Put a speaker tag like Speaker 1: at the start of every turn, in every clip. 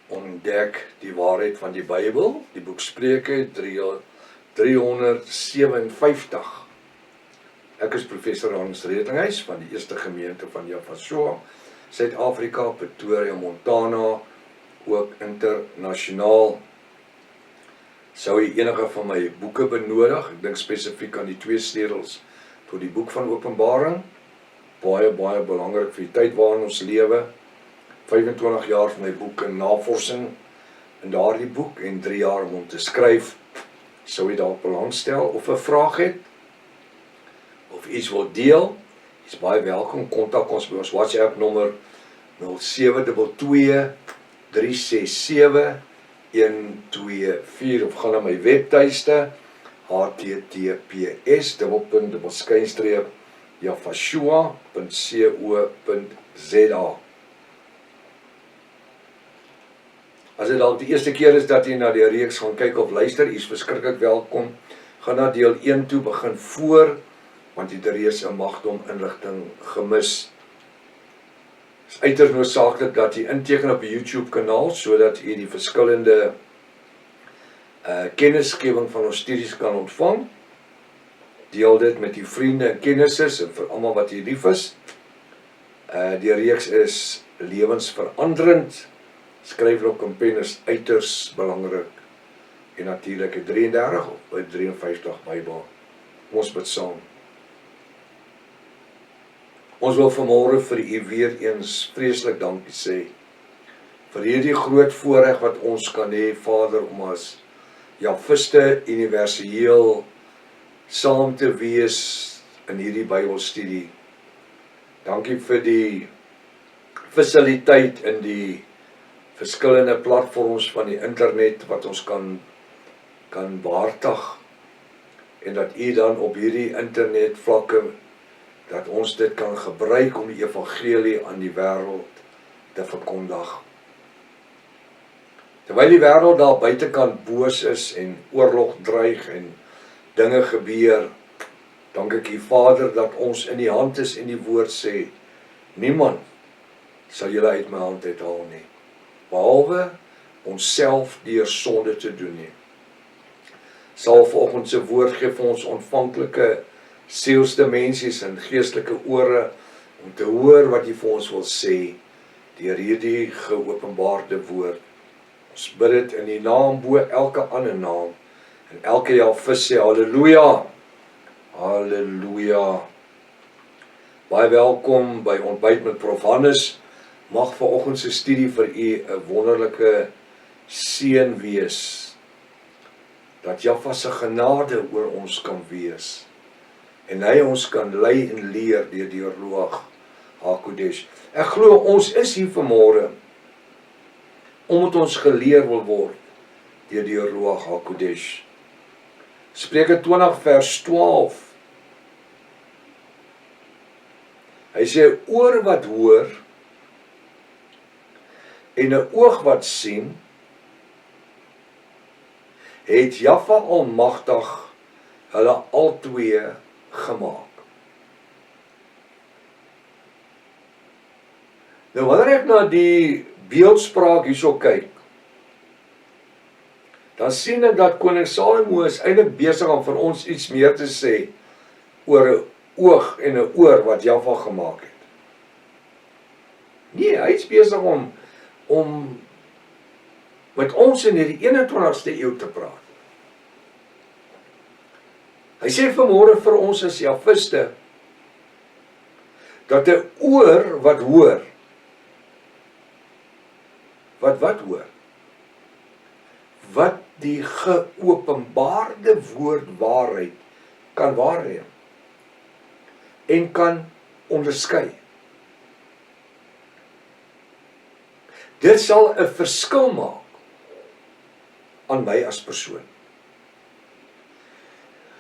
Speaker 1: ontdek die waarheid van die Bybel, die boek Spreuke 357. Ek is professor Hans Redinghuis van die Eerste Gemeente van Jaffa, Suid-Afrika, Pretoria, Montana, ook internasionaal. Sou jy enige van my boeke benodig, ek dink spesifiek aan die 2 sleutels tot die boek van Openbaring, baie belangrik vir die tyd waarin ons lewe, 25 jaar van my boek in navorsing in daardie boek en 3 jaar om hom te skryf. Sou jy dalk belangstel of 'n vraag het of iets wil deel, is baie welkom. Kontak ons by ons WhatsApp nommer 0722 367 124 of gaan na my webtuiste https://jafashua.co.za. As dit dalk die eerste keer is dat jy na die reeks gaan kyk of luister, is verskriklik welkom. Gaan na deel 1 toe, begin voor, want jy het reeds 'n magdom inligting gemis. Het is uiters noodsaaklik dat jy inteken op die YouTube kanaal, sodat jy die verskillende kennisgewing van ons studies kan ontvang. Deel dit met die vriende en kennisses en vir almal wat jy lief is. Die reeks is lewensveranderend. Skryfwerk en pen is uiters belangrik. En natuurlik 'n 33 of 'n 53 Bybel. Ons bid saam. Ons wil vanmôre vir u weer eens vreeslik dankie sê vir hierdie groot voorreg wat ons kan hê, Vader, om as Jafiste universeel saam te wees in hierdie Bybelstudie. Dankie vir die fasiliteit in die verskillende platforms van die internet wat ons kan behartig, en dat u dan op hierdie internet vlakke dat ons dit kan gebruik om die evangelie aan die wêreld te verkondig. Terwyl die wêreld daar buitekant boos is en oorlog dreig en dinge gebeur, dank ek u Vader dat ons in die hand is en die woord sê, niemand sal julle uit my hand uithaal nie, behalwe onsself deur sonde te doen nie. Sal vanoggend se woord gee vir ons ontvanklike sielsdimensies en geestelike ore om te hoor wat hy vir ons wil sê deur hierdie geopenbaarde woord. Ons bid dit in die naam bo elke ander naam en elke Jafis sê halleluja. Halleluja. Baie welkom by Ontbyt met Prof Hannes. Mag vanoggend se studie vir u 'n wonderlike seën wees. Dat Jaffa se genade oor ons kan wees. En hy ons kan lei en leer deur die Ruach HaKodesh. Ek glo ons is hier vanmôre omdat ons geleer wil word deur die Ruach HaKodesh. Spreuke 20 vers 12. Hy sê, oor wat hoor en 'n oog wat sien, het Jaffa Almagtig hulle albei gemaak. Nou wanneer ek na die beeldspraak hierso kyk, dan sien ek dat koning Salomo is eintlik besig om vir ons iets meer te sê oor 'n oog en 'n oor wat Jaffa gemaak het. Nee, hy is besig om met ons in hierdie 21ste eeu te praat. Hy sê vanmôre vir ons as Jafiste dat 'n oor wat hoor, wat hoor, wat die geopenbaarde woord waarheid kan waarneem en kan onderskei. Dit sal 'n verskil maak aan my as persoon.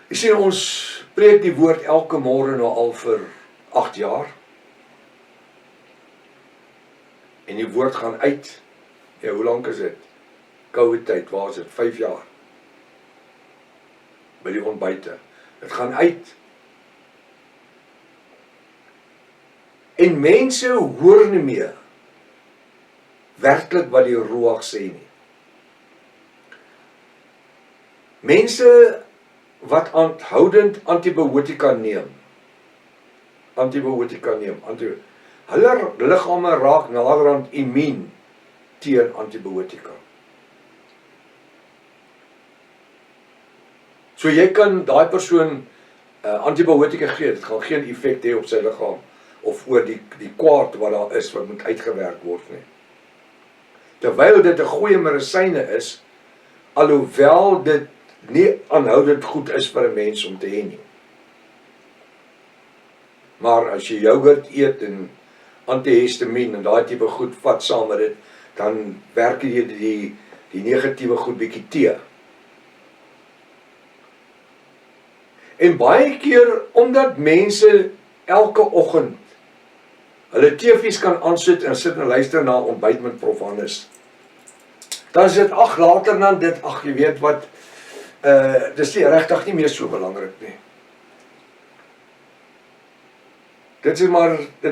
Speaker 1: Jy sien, ons preek die woord elke môre nou al vir 8 jaar. En die woord gaan uit. Ja, hoe lank is dit? Covid tyd, waar is dit? 5 jaar. By die ontbyte. Dit gaan uit. En mense hoor nie meer werklik wat die Ruach sê nie. Mense wat aanhoudend antibiotika neem, hulle liggame raak naderhand immuun teen antibiotika. So jy kan daai persoon antibiotika gee, dit gaan geen effek hê op sy liggaam of oor die kwaad wat daar is wat moet uitgewerk word nie. Terwyl dit 'n goeie medisyne is, alhoewel dit nie aanhoudend goed is vir 'n mens om te hê nie. Maar as jy yoghurt eet en antihistamien en daai tipe goed vat saam met dit, dan werk jy die negatiewe goed bietjie teë. En baie keer, omdat mense elke oggend hulle TV's kan aansit en sit en luister na ontbyt met Prof Hannes, dan is dit, later dan dit, jy weet wat, dis nie regtig nie meer so belangrik nie. Dit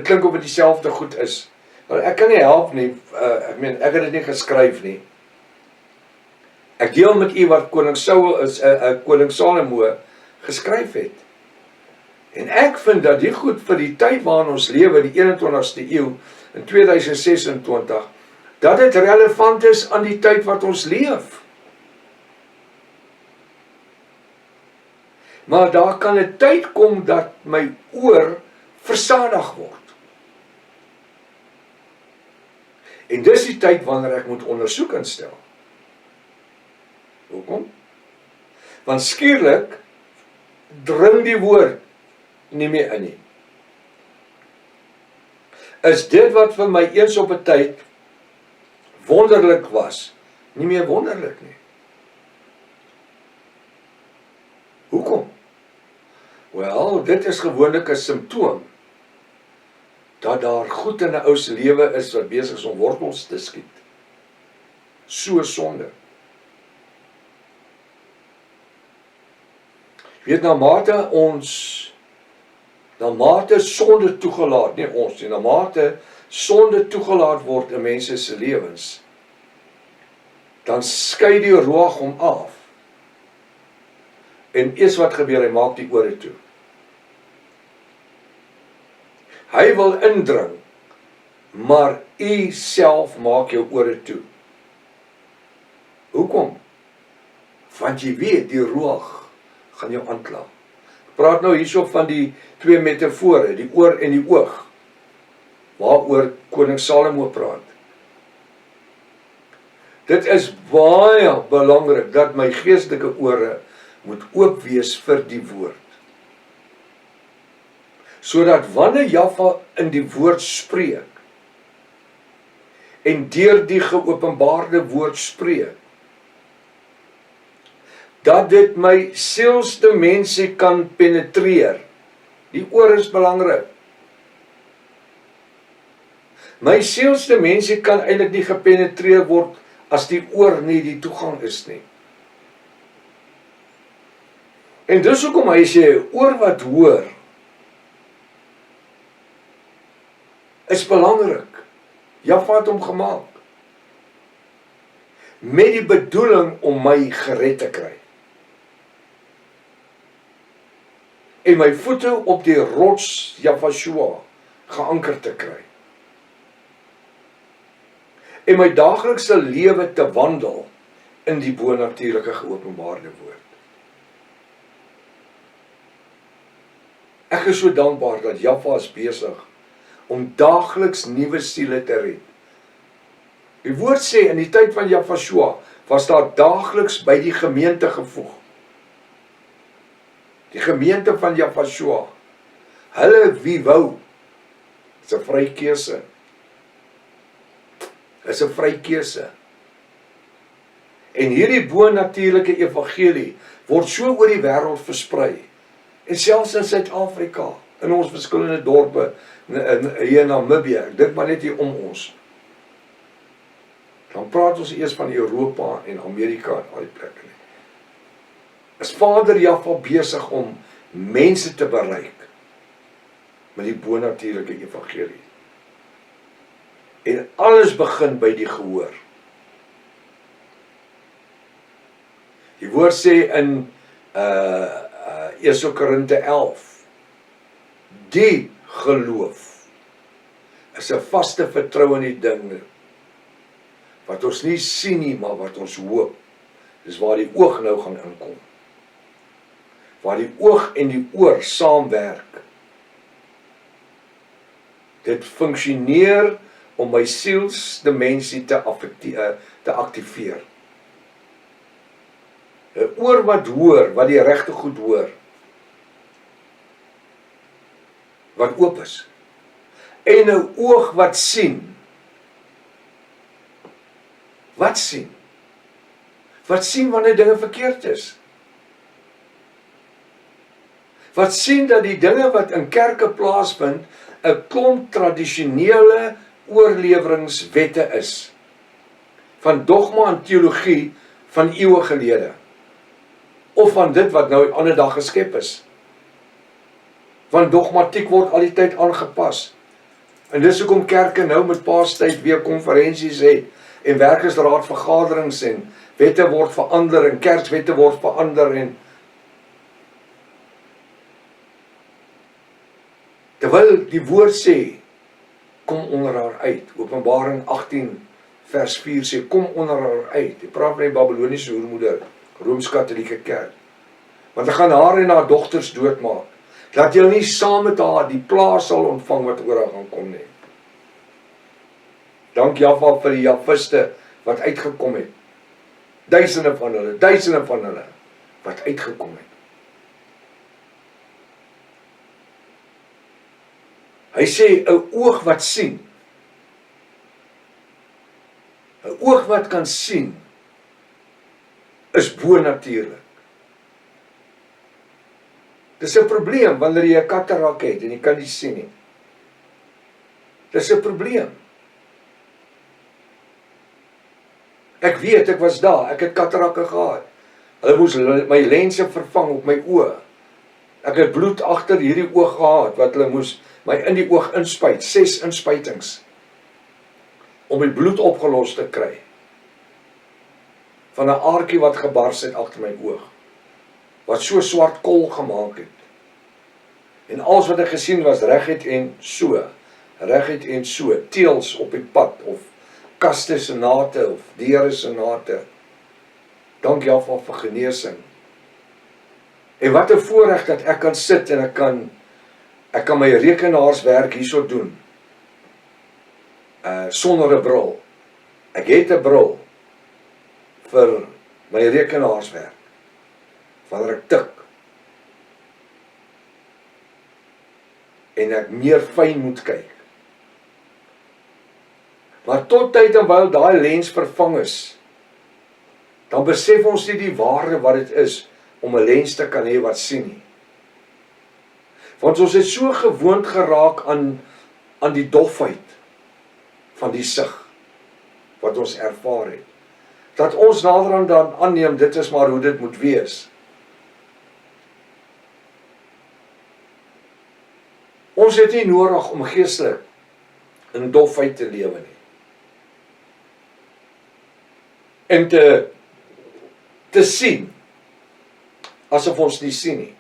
Speaker 1: klink op dit dieselfde goed is. Maar ek kan nie help nie, ek het dit nie geskryf nie. Ek deel met u wat koning Salomo geskryf het. En ek vind dat die goed vir die tyd waarin ons lewe, die 21ste eeu, in 2026, dat dit relevant is aan die tyd wat ons leef. Maar daar kan 'n tyd kom dat my oor versadig word. En dis die tyd wanneer ek moet ondersoek instel. Hoekom? Want skielik dring die woord nie meer in nie. Is dit wat vir my eens op 'n tyd wonderlik was, nie meer wonderlik nie. Hoekom? Wel, dit is gewoonlik 'n simptoom dat daar goed in 'n ou se lewe is wat besig is om wortels te skiet. So sonde. Weet, na mate sonde toegelaat, nie ons nie, na mate sonde toegelaat word in mense se lewens, dan skei die Ruach hom af. En eers wat gebeur, hy maak die ore toe. Hy wil indring, maar u self maak jou ore toe. Hoekom? Want jy weet, die Ruach gaan jou aankla. Ek praat nou hierso van die twee metafore, die oor en die oog, waaroor koning Salomo praat. Dit is baie belangrik dat my geestelike ore moet oop wees vir die woord. Sodat wanneer Jahwe in die woord spreek, en deur die geopenbaarde woord spreek, dat dit my sielsdimensie kan penetreer. Die oor is belangrik. My sielsdimensie kan eintlik nie gepenetreer word as die oor nie die toegang is nie. En dis hoekom hy sê, oor wat hoor, is belangrik. Jahwe het hom gemaak. Met die bedoeling om my gered te kry. En my voete op die rots Jahwe geanker te kry. En my daaglikse lewe te wandel in die bonatuurlike geopenbaarde woord. Ek is so dankbaar dat Jahwe is besig om daagliks nuwe siele te red. Die woord sê, in die tyd van Jahwe was daar daagliks by die gemeente gevoeg. Die gemeente van Jahwe, hulle wie wou, is 'n vrykeuse. Is 'n vrykeuse. En hierdie bonatuurlike evangelie word so oor die wêreld versprei. En selfs in Suid-Afrika, in ons verskillende dorpe, hier in Namibië, ek dink maar net hier om ons. Dan praat ons eers van Europa en Amerika en al die plekke nie. Is Vader Jahwe besig om mense te bereik met die bonatuurlike evangelie. En alles begin by die gehoor. Die woord sê in 1 Korinte 11, die geloof is 'n vaste vertrou in die dinge wat ons nie sien nie, maar wat ons hoop. Dis waar die oog nou gaan inkom. Waar die oog en die oor saamwerk. Dit funksioneer om my sielsdimensie te aktiveer. 'n oor wat hoor, wat die regte goed hoor, wat oop is. En 'n oog wat sien. Wat sien? Wat sien wanneer dinge verkeerd is? Wat sien dat die dinge wat in kerke plaasvind 'n klomp tradisionele oorleweringswette is. Van dogma en teologie van eeue gelede. Of van dit wat nou ander dag geskep is. Want dogmatiek word al die tyd aangepas. En dis hoekom kerke nou met Paastyd weer konferensies het en werkersraadvergaderings en wette word verander en kerkswette word verander en terwyl die woord sê kom onder haar uit. Openbaring 18 vers 4 sê kom onder haar uit. Die praat van die Babyloniese hoermoeder, Rooms-Katolieke kerk. Want hy gaan haar en haar dogters doodmaak. Laat jy nie saam met haar die plaas sal ontvang wat oor haar gaan kom nie. Dank Jahwe vir die Jahwiste wat uitgekom het. Duisende van hulle wat uitgekom het. Hy sê 'n oog wat sien. 'n oog wat kan sien is bonatuurlik. Dis 'n probleem wanneer jy 'n katarak het en jy kan nie sien nie. Dis 'n probleem. Ek weet, ek was daar, ek het katarakke gehad. Hulle moes my lense vervang op my oë. Ek het bloed agter hierdie oog gehad, wat hulle moes my in die oog inspuit, 6 inspuitings, om die bloed opgelos te kry, van 'n aartjie wat gebars het agter my oog, wat so swart kol gemaak het, en alles wat ek gesien was reguit en so, teels op die pad, of kaste se nate, of diere se nate. Dank Jahwe vir genesing. En wat 'n voorreg dat ek kan sit en ek kan my rekenaarswerk hierso doen. Sonder 'n bril. Ek het 'n bril vir my rekenaarswerk. Wanneer ek tik. En ek meer fyn moet kyk. Maar tot tyd en wyl daai lens vervang is, dan besef ons nie die waarde wat dit is om 'n lens te kan hê wat sien nie. Want ons het so gewoond geraak aan die dofheid van die sig wat ons ervaar het, dat ons naderhand dan aanneem dit is maar hoe dit moet wees. Ons het nie nodig om geestelik in dofheid te lewe nie. En te sien asof ons nie sien nie.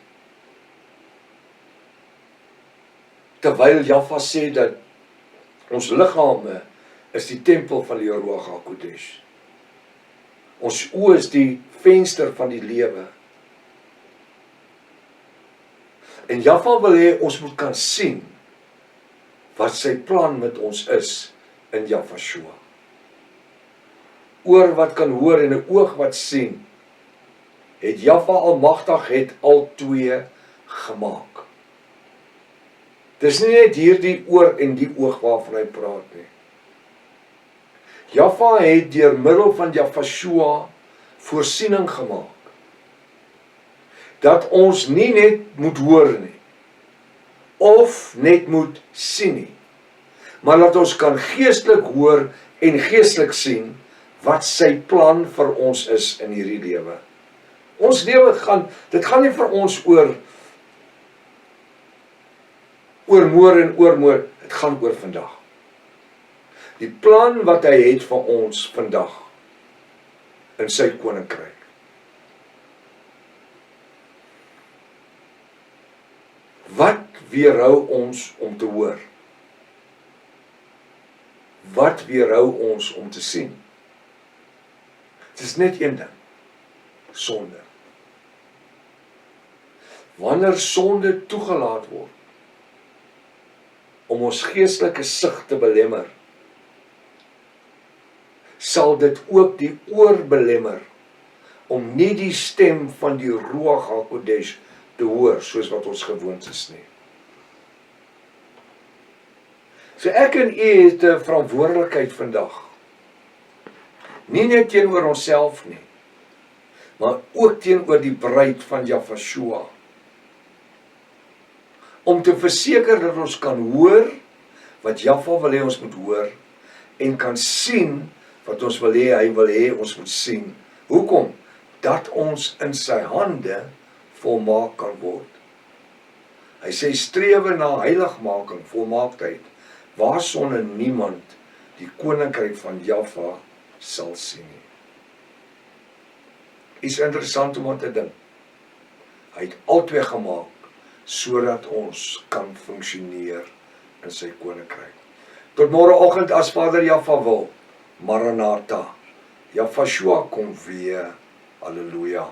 Speaker 1: Terwyl Jahwe sê dat ons liggame is die tempel van die Ruach HaKodesh. Ons oë is die venster van die lewe. En Jahwe wil hê ons moet kan sien wat sy plan met ons is in Jahweshua. Oor wat kan hoor en 'n oog wat sien, het Jahwe Almagtig het al twee gemaak. Dis nie net hierdie oor en die oog waarvan hy praat nie. Jahwe het deur middel van Jahweshua voorsiening gemaak. Dat ons nie net moet hoor nie, of net moet sien nie, maar dat ons kan geestelik hoor en geestelik sien wat sy plan vir ons is in hierdie lewe. Ons lewe dit gaan nie vir ons oor môre en oormôre, dit gaan oor vandag. Die plan wat hy het vir ons vandag in sy koninkryk. Wat weerhou ons om te hoor? Wat weerhou ons om te sien? Het is net een ding, sonde. Wanneer sonde toegelaat word om ons geestelike sig te belemmer, sal dit ook die oor belemmer om nie die stem van die Ruach HaKodesh te hoor, soos wat ons gewoond is nie. So ek en u het 'n verantwoordelikheid vandag. Nie net teenoor onsself nie, maar ook teenoor die bruid van Jafashua. Om te verseker dat ons kan hoor wat Jaffa wil hê ons moet hoor en kan sien wat ons wil hê hy wil hê ons moet sien. Hoekom? Dat ons in sy hande volmaak kan word. Hy sê strewe na heiligmaking, volmaaktheid, waarsonder niemand die koninkryk van Jaffa sal sien nie. Is interessant om aan te dink. Hy het albei gemaak sodat ons kan funksioneer in sy koninkryk. Tot môreoggend as Vader Jaffa wil. Maranatha. Jafashua kom weer. Halleluja.